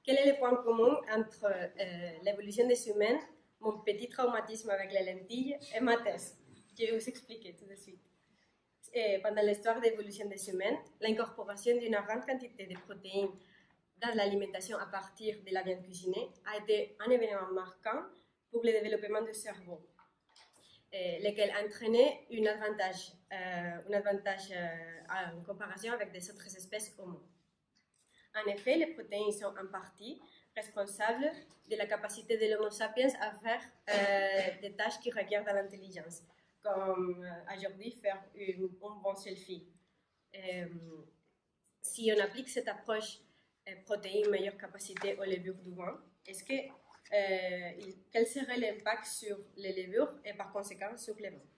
quel est le point commun entre l'évolution des humains, mon petit traumatisme avec les lentilles et ma thèse? Je vais vous expliquer tout de suite. Pendant l'histoire d'évolution des humains, l'incorporation d'une grande quantité de protéines dans l'alimentation à partir de la viande cuisinée a été un événement marquant pour le développement du cerveau, lequel entraînait un avantage en comparaison avec des autres espèces Homo. En effet, les protéines sont en partie responsables de la capacité de l'Homo sapiens à faire des tâches qui requièrent de l'intelligence, comme aujourd'hui faire un bon selfie. Si on applique cette approche protéines, meilleure capacité aux levures du vin, quel serait l'impact sur les levures et par conséquent sur les vins?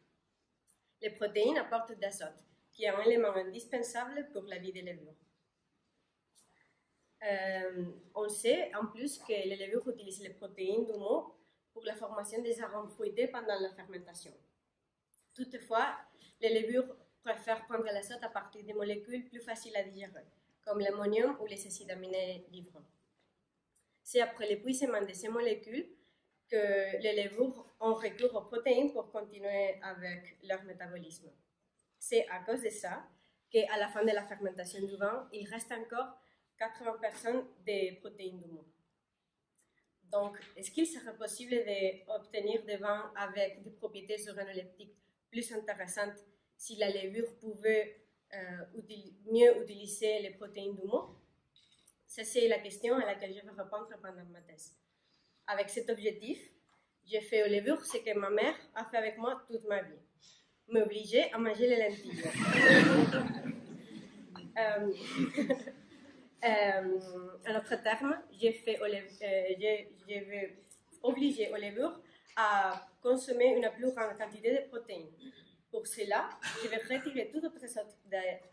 Les protéines apportent d'azote, qui est un élément indispensable pour la vie des levures. On sait en plus que les levures utilisent les protéines d'homo pour la formation des arômes fruités pendant la fermentation. Toutefois, les levures préfèrent prendre l'azote à partir des molécules plus faciles à digérer, comme l'ammonium ou les acides aminés livres. C'est après l'épuisement de ces molécules que les levures ont recours aux protéines pour continuer avec leur métabolisme. C'est à cause de ça qu'à la fin de la fermentation du vin, il reste encore 80% des protéines du vin. Donc, est-ce qu'il serait possible d'obtenir des vins avec des propriétés organoleptiques plus intéressantes si la levure pouvait mieux utiliser les protéines du mot? Ça, c'est la question à laquelle je vais répondre pendant ma thèse. Avec cet objectif, j'ai fait aux levures ce que ma mère a fait avec moi toute ma vie, m'obliger à manger les lentilles. En d'autres termes, j'ai obligé aux levures à consommer une plus grande quantité de protéines. Pour cela, je vais retirer toute autre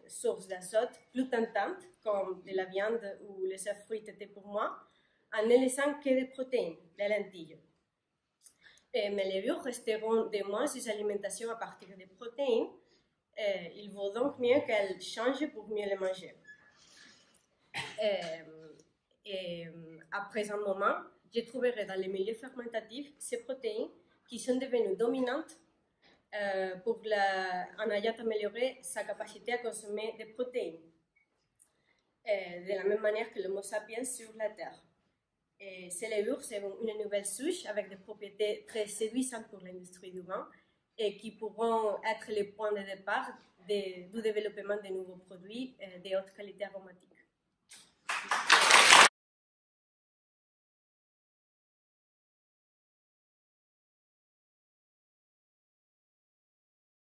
source d'azote plus tentante, comme de la viande ou les œufs fruités pour moi, en ne laissant que des protéines, les lentilles. Et mes levures resteront des mois sous alimentation à partir des protéines. Il vaut donc mieux qu'elles changent pour mieux les manger. Après un moment, je trouverai dans les milieux fermentatifs ces protéines qui sont devenues dominantes en ayant amélioré sa capacité à consommer des protéines, de la même manière que l'Homo sapiens sur la Terre. Ces levures seront une nouvelle souche avec des propriétés très séduisantes pour l'industrie du vin et qui pourront être les points de départ du développement de nouveaux produits de haute qualité aromatique.